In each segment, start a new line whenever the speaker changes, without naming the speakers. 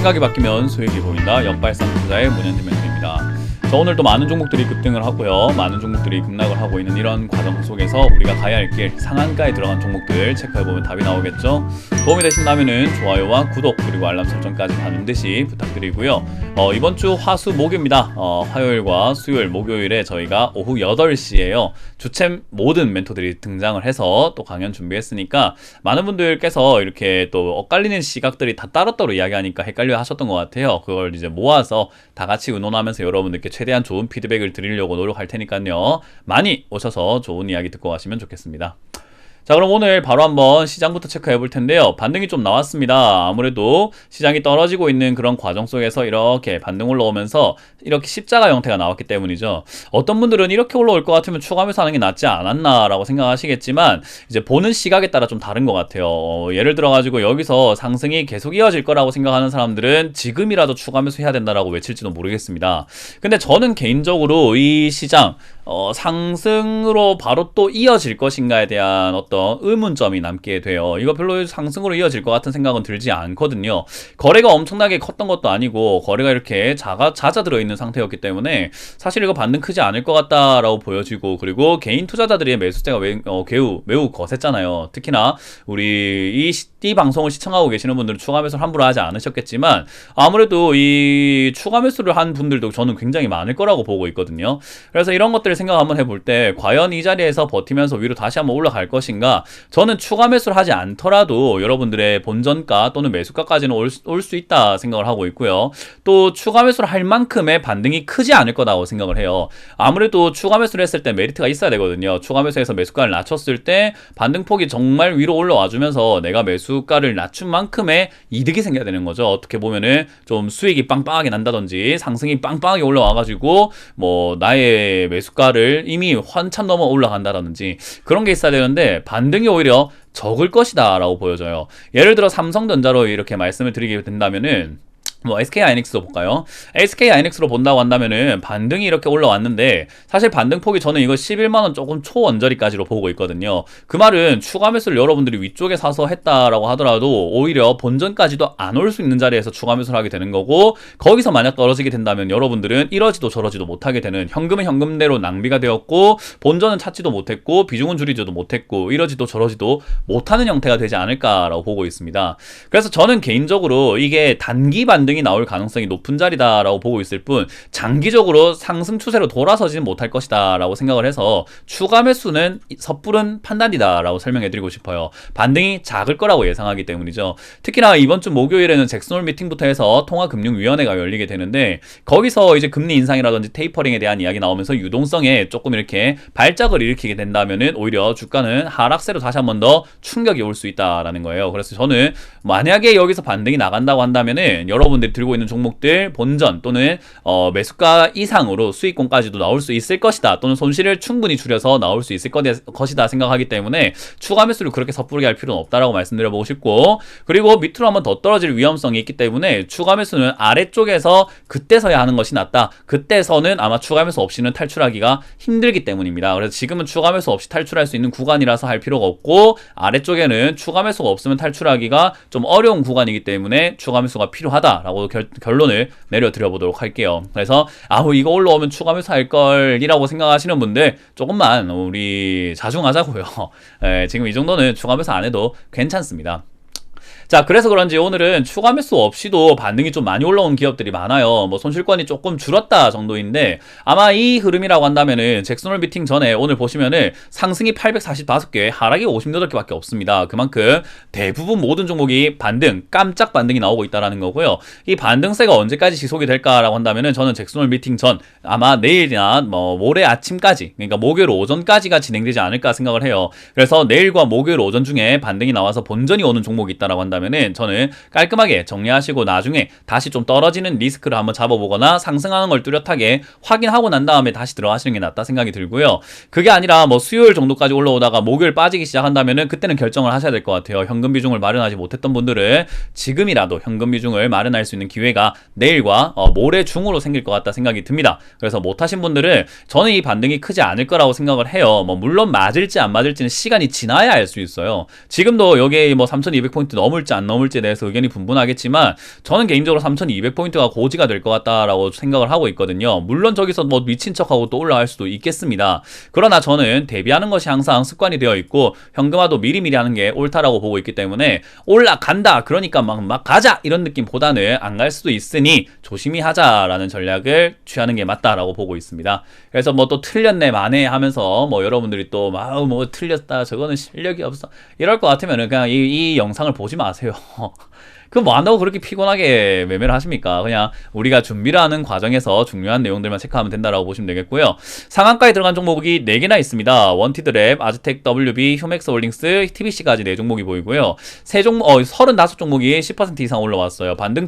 생각이 바뀌면 수익이 보인다. 역발상 투자의 문현진 멘토입니다. 자, 오늘도 많은 종목들이 급등을 하고요, 많은 종목들이 급락을 하고 있는 이런 과정 속에서 우리가 가야 할 길, 상한가에 들어간 종목들 체크해보면 답이 나오겠죠. 도움이 되신다면 좋아요와 구독 그리고 알람 설정까지 반드시 부탁드리고요. 이번 주 화수 목입니다. 화요일과 수요일 목요일에 저희가 오후 8시에요 주챔 모든 멘토들이 등장을 해서 또 강연 준비했으니까 많은 분들께서 이렇게 또 엇갈리는 시각들이 다 따로따로 이야기하니까 헷갈려 하셨던 것 같아요. 그걸 이제 모아서 다 같이 의논하면서 여러분들께 최대한 좋은 피드백을 드리려고 노력할 테니까요, 많이 오셔서 좋은 이야기 듣고 가시면 좋겠습니다. 자, 그럼 오늘 바로 한번 시장부터 체크해 볼 텐데요. 반등이 좀 나왔습니다. 아무래도 시장이 떨어지고 있는 그런 과정 속에서 이렇게 반등 올라오면서 이렇게 십자가 형태가 나왔기 때문이죠. 어떤 분들은 이렇게 올라올 것 같으면 추가 매수하는 게 낫지 않았나 라고 생각하시겠지만, 이제 보는 시각에 따라 좀 다른 것 같아요. 예를 들어 가지고 여기서 상승이 계속 이어질 거라고 생각하는 사람들은 지금이라도 추가 매수해야 된다라고 외칠지도 모르겠습니다. 근데 저는 개인적으로 이 시장 상승으로 바로 또 이어질 것인가에 대한 어떤 의문점이 남게 돼요. 이거 별로 상승으로 이어질 것 같은 생각은 들지 않거든요. 거래가 엄청나게 컸던 것도 아니고 거래가 이렇게 잦아들어 있는 상태였기 때문에 사실 이거 반등 크지 않을 것 같다라고 보여지고, 그리고 개인 투자자들의 매수세가 매우 거셌잖아요. 특히나 우리 이 방송을 시청하고 계시는 분들은 추가 매수를 함부로 하지 않으셨겠지만, 아무래도 이 추가 매수를 한 분들도 저는 굉장히 많을 거라고 보고 있거든요. 그래서 이런 것들을 생각 한번 해볼 때 과연 이 자리에서 버티면서 위로 다시 한번 올라갈 것인가, 저는 추가 매수를 하지 않더라도 여러분들의 본전가 또는 매수가까지는 올 수 있다 생각을 하고 있고요. 또 추가 매수를 할 만큼의 반등이 크지 않을 거라고 생각을 해요. 아무래도 추가 매수를 했을 때 메리트가 있어야 되거든요. 추가 매수해서 매수가를 낮췄을 때 반등폭이 정말 위로 올라와 주면서 내가 매수가를 낮춘 만큼의 이득이 생겨야 되는 거죠. 어떻게 보면은 좀 수익이 빵빵하게 난다든지 상승이 빵빵하게 올라와 가지고 뭐 나의 매수가를 이미 한참 넘어 올라간다든지 그런 게 있어야 되는데, 반등이 오히려 적을 것이다 라고 보여져요. 예를 들어 삼성전자로 이렇게 말씀을 드리게 된다면은 뭐 SK하이닉스도 볼까요? SK하이닉스로 본다고 한다면은 반등이 이렇게 올라왔는데, 사실 반등폭이 저는 이거 11만원 조금 초언저리까지로 보고 있거든요. 그 말은 추가 매수를 여러분들이 위쪽에 사서 했다라고 하더라도 오히려 본전까지도 안 올 수 있는 자리에서 추가 매수를 하게 되는 거고, 거기서 만약 떨어지게 된다면 여러분들은 이러지도 저러지도 못하게 되는, 현금은 현금대로 낭비가 되었고 본전은 찾지도 못했고 비중은 줄이지도 못했고 이러지도 저러지도 못하는 형태가 되지 않을까라고 보고 있습니다. 그래서 저는 개인적으로 이게 단기 반등이 나올 가능성이 높은 자리다라고 보고 있을 뿐, 장기적으로 상승 추세로 돌아서지는 못할 것이다 라고 생각을 해서 추가 매수는 섣부른 판단이다 라고 설명해드리고 싶어요. 반등이 작을 거라고 예상하기 때문이죠. 특히나 이번 주 목요일에는 잭슨홀 미팅부터 해서 통화금융위원회가 열리게 되는데, 거기서 이제 금리 인상이라든지 테이퍼링에 대한 이야기 나오면서 유동성에 조금 이렇게 발작을 일으키게 된다면은 오히려 주가는 하락세로 다시 한 번 더 충격이 올 수 있다라는 거예요. 그래서 저는 만약에 여기서 반등이 나간다고 한다면은 여러분들이 들고 있는 종목들 본전 또는 매수가 이상으로 수익권까지도 나올 수 있을 것이다, 또는 손실을 충분히 줄여서 나올 수 있을 것이다 생각하기 때문에 추가 매수를 그렇게 섣부르게 할 필요는 없다라고 말씀드려보고 싶고, 그리고 밑으로 한번 더 떨어질 위험성이 있기 때문에 추가 매수는 아래쪽에서 그때서야 하는 것이 낫다. 그때서는 아마 추가 매수 없이는 탈출하기가 힘들기 때문입니다. 그래서 지금은 추가 매수 없이 탈출할 수 있는 구간이라서 할 필요가 없고, 아래쪽에는 추가 매수가 없으면 탈출하기가 좀 어려운 구간이기 때문에 추가 매수가 필요하다라고 결론을 내려드려 보도록 할게요. 그래서 이거 올라오면 추가 매수할 걸이라고 생각하시는 분들 조금만 우리 자중하자고요. 지금 이 정도는 추가 매수 안 해도 괜찮습니다. 자, 그래서 그런지 오늘은 추가 매수 없이도 반등이 좀 많이 올라온 기업들이 많아요. 뭐 손실권이 조금 줄었다 정도인데, 아마 이 흐름이라고 한다면은 잭슨홀 미팅 전에 오늘 보시면은 상승이 845개, 하락이 58개밖에 없습니다. 그만큼 대부분 모든 종목이 깜짝 반등이 나오고 있다라는 거고요. 이 반등세가 언제까지 지속이 될까라고 한다면은 저는 잭슨홀 미팅 전 아마 내일이나 뭐 모레 아침까지, 그러니까 목요일 오전까지가 진행되지 않을까 생각을 해요. 그래서 내일과 목요일 오전 중에 반등이 나와서 본전이 오는 종목이 있다라고 한다면 저는 깔끔하게 정리하시고 나중에 다시 좀 떨어지는 리스크를 한번 잡아보거나 상승하는 걸 뚜렷하게 확인하고 난 다음에 다시 들어가시는 게 낫다 생각이 들고요. 그게 아니라 뭐 수요일 정도까지 올라오다가 목요일 빠지기 시작한다면은 그때는 결정을 하셔야 될 것 같아요. 현금 비중을 마련하지 못했던 분들은 지금이라도 현금 비중을 마련할 수 있는 기회가 내일과 모레 중으로 생길 것 같다 생각이 듭니다. 그래서 못하신 분들은 저는 이 반등이 크지 않을 거라고 생각을 해요. 물론 맞을지 안 맞을지는 시간이 지나야 알 수 있어요. 지금도 여기 3200포인트 넘을 넘을지 안 넘을지에 대해서 의견이 분분하겠지만 저는 개인적으로 3200포인트가 고지가 될 것 같다라고 생각을 하고 있거든요. 물론 저기서 뭐 미친 척하고 또 올라갈 수도 있겠습니다. 그러나 저는 대비하는 것이 항상 습관이 되어 있고 현금화도 미리미리 하는 게 옳다라고 보고 있기 때문에 올라간다 그러니까 막 가자 이런 느낌보다는 안 갈 수도 있으니 조심히 하자라는 전략을 취하는 게 맞다라고 보고 있습니다. 그래서 뭐 또 틀렸네 마네 하면서 뭐 여러분들이 또 막 뭐 틀렸다 저거는 실력이 없어 이럴 것 같으면은 그냥 이 영상을 보지 마세요. 그 뭐 한다고 그렇게 피곤하게 매매를 하십니까? 그냥 우리가 준비를 하는 과정에서 중요한 내용들만 체크하면 된다라고 보시면 되겠고요. 상한가에 들어간 종목이 4개나 있습니다. 원티드랩, 아즈텍, WB, 휴맥스 홀딩스, TBC까지 4종목이 보이고요. 35종목이 10% 이상 올라왔어요. 반등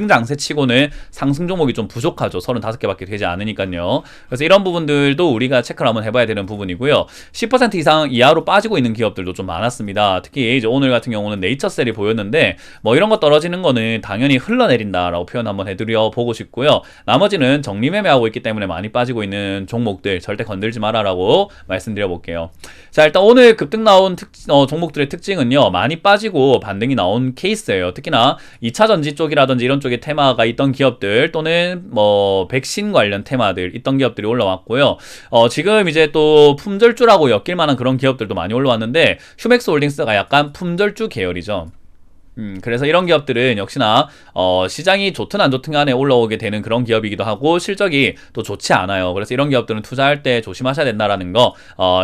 장세 치고는 상승 종목이 좀 부족하죠. 35개밖에 되지 않으니까요. 그래서 이런 부분들도 우리가 체크를 한번 해봐야 되는 부분이고요. 10% 이상 이하로 빠지고 있는 기업들도 좀 많았습니다. 특히 이제 오늘 같은 경우는 네이처셀이 보였는데 뭐 이런 거 떨어지는 거는 당연히 흘러내린다라고 표현 한번 해드려 보고 싶고요. 나머지는 정리 매매하고 있기 때문에 많이 빠지고 있는 종목들 절대 건들지 마라라고 말씀드려 볼게요. 자, 일단 오늘 급등 나온 종목들의 특징은요. 많이 빠지고 반등이 나온 케이스예요. 특히나 2차 전지 쪽이라든지 이런 쪽에 테마가 있던 기업들 또는 뭐 백신 관련 테마들 있던 기업들이 올라왔고요. 지금 이제 또 품절주라고 엮일 만한 그런 기업들도 많이 올라왔는데 휴맥스 홀딩스가 약간 품절주 계열이죠. 그래서 이런 기업들은 역시나 시장이 좋든 안 좋든 간에 올라오게 되는 그런 기업이기도 하고 실적이 또 좋지 않아요. 그래서 이런 기업들은 투자할 때 조심하셔야 된다라는 거.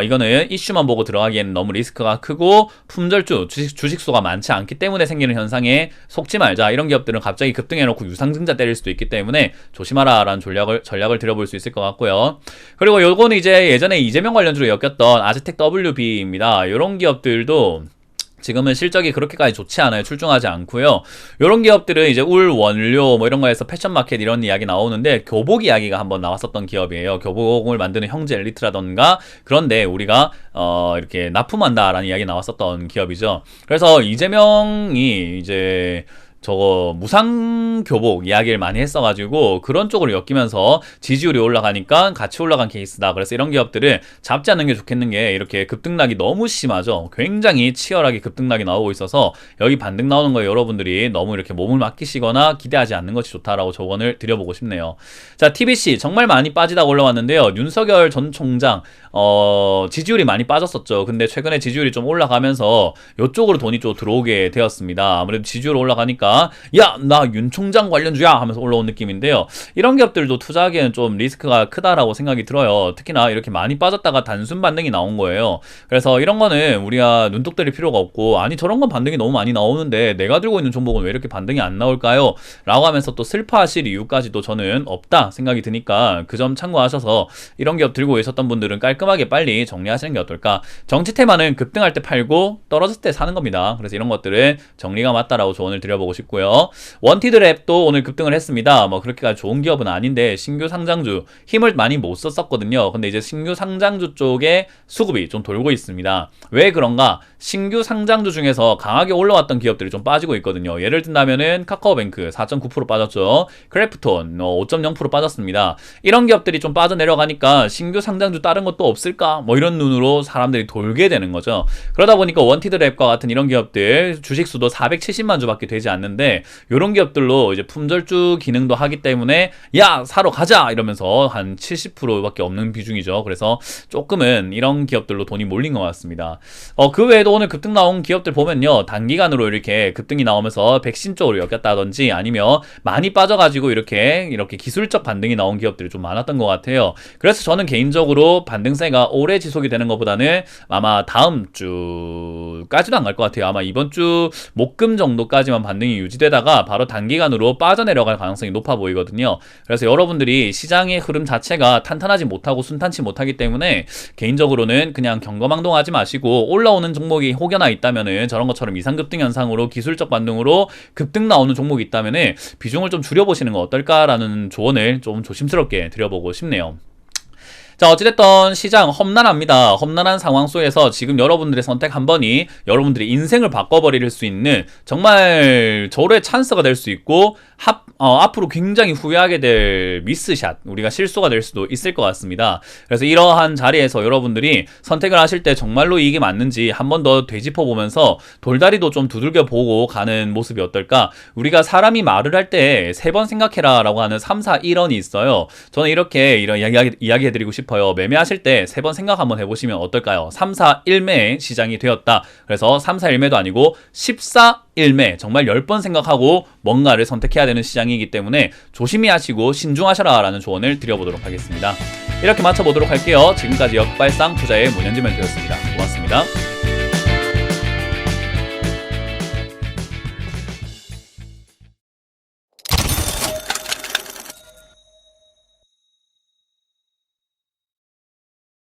이거는 이슈만 보고 들어가기에는 너무 리스크가 크고 품절주 주식수가 많지 않기 때문에 생기는 현상에 속지 말자. 이런 기업들은 갑자기 급등해놓고 유상증자 때릴 수도 있기 때문에 조심하라라는 전략을 들여볼 수 있을 것 같고요. 그리고 요거는 이제 예전에 이재명 관련주로 엮였던 아즈텍 WB입니다. 이런 기업들도 지금은 실적이 그렇게까지 좋지 않아요. 출중하지 않고요. 이런 기업들은 이제 울, 원료 뭐 이런 거에서 패션마켓 이런 이야기 나오는데 교복 이야기가 한번 나왔었던 기업이에요. 교복을 만드는 형제 엘리트라던가 그런데 우리가 이렇게 납품한다라는 이야기 나왔었던 기업이죠. 그래서 이재명이 이제 저거 무상교복 이야기를 많이 했어가지고 그런 쪽으로 엮이면서 지지율이 올라가니까 같이 올라간 케이스다. 그래서 이런 기업들은 잡지 않는 게 좋겠는 게 이렇게 급등락이 너무 심하죠. 굉장히 치열하게 급등락이 나오고 있어서 여기 반등 나오는 거에 여러분들이 너무 이렇게 몸을 맡기시거나 기대하지 않는 것이 좋다라고 조언을 드려보고 싶네요. 자, TBC 정말 많이 빠지다가 올라왔는데요. 윤석열 전 총장 지지율이 많이 빠졌었죠. 근데 최근에 지지율이 좀 올라가면서 이쪽으로 돈이 좀 들어오게 되었습니다. 아무래도 지지율 올라가니까 야, 나 윤 총장 관련주야 하면서 올라온 느낌인데요. 이런 기업들도 투자하기에는 좀 리스크가 크다라고 생각이 들어요. 특히나 이렇게 많이 빠졌다가 단순 반등이 나온 거예요. 그래서 이런 거는 우리가 눈독 들일 필요가 없고 아니 저런 건 반등이 너무 많이 나오는데 내가 들고 있는 종목은 왜 이렇게 반등이 안 나올까요? 라고 하면서 또 슬퍼하실 이유까지도 저는 없다 생각이 드니까 그 점 참고하셔서 이런 기업 들고 계셨던 분들은 깔끔하게 빨리 정리하시는 게 어떨까. 정치 테마는 급등할 때 팔고 떨어졌을 때 사는 겁니다. 그래서 이런 것들은 정리가 맞다라고 조언을 드려보고 싶고요. 원티드랩도 오늘 급등을 했습니다. 뭐 그렇게까지 좋은 기업은 아닌데 신규 상장주 힘을 많이 못 썼었거든요. 근데 이제 신규 상장주 쪽에 수급이 좀 돌고 있습니다. 왜 그런가? 신규 상장주 중에서 강하게 올라왔던 기업들이 좀 빠지고 있거든요. 예를 든다면은 카카오뱅크 4.9% 빠졌죠. 크래프톤 5.0% 빠졌습니다. 이런 기업들이 좀 빠져내려가니까 신규 상장주 다른 것도 없을까? 뭐 이런 눈으로 사람들이 돌게 되는 거죠. 그러다 보니까 원티드랩과 같은 이런 기업들 주식수도 470만 주밖에 되지 않는데 이런 기업들로 이제 품절주 기능도 하기 때문에 야 사러 가자 이러면서 한 70%밖에 없는 비중이죠. 그래서 조금은 이런 기업들로 돈이 몰린 것 같습니다. 그 외에도 오늘 급등 나온 기업들 보면요. 단기간으로 이렇게 급등이 나오면서 백신 쪽으로 엮였다든지 아니면 많이 빠져가지고 이렇게 기술적 반등이 나온 기업들이 좀 많았던 것 같아요. 그래서 저는 개인적으로 반등세가 오래 지속이 되는 것보다는 아마 다음 주까지도 안 갈 것 같아요. 아마 이번 주 목금 정도까지만 반등이 유지되다가 바로 단기간으로 빠져내려갈 가능성이 높아 보이거든요. 그래서 여러분들이 시장의 흐름 자체가 탄탄하지 못하고 순탄치 못하기 때문에 개인적으로는 그냥 경거망동하지 마시고 올라오는 종목이 혹여나 있다면은 저런 것처럼 이상급등 현상으로 기술적 반등으로 급등 나오는 종목이 있다면은 비중을 좀 줄여보시는 거 어떨까라는 조언을 좀 조심스럽게 드려보고 싶네요. 자, 어찌됐든 시장 험난합니다. 험난한 상황 속에서 지금 여러분들의 선택 한 번이 여러분들의 인생을 바꿔버릴 수 있는 정말 절호의 찬스가 될 수 있고 앞으로 굉장히 후회하게 될 미스샷, 우리가 실수가 될 수도 있을 것 같습니다. 그래서 이러한 자리에서 여러분들이 선택을 하실 때 정말로 이게 맞는지 한 번 더 되짚어보면서 돌다리도 좀 두들겨 보고 가는 모습이 어떨까? 우리가 사람이 말을 할 때 세 번 생각해라 라고 하는 3, 4, 1원이 있어요. 저는 이런 이야기 해드리고 싶어요. 매매하실 때 세 번 생각 한번 해보시면 어떨까요? 3, 4, 1매 시장이 되었다. 그래서 3, 4, 1매도 아니고 14, 1매, 정말 10번 생각하고 뭔가를 선택해야 되는 시장이기 때문에 조심히 하시고 신중하셔라 라는 조언을 드려보도록 하겠습니다. 이렇게 마쳐보도록 할게요. 지금까지 역발상 투자의 문현지 멘토였습니다. 고맙습니다.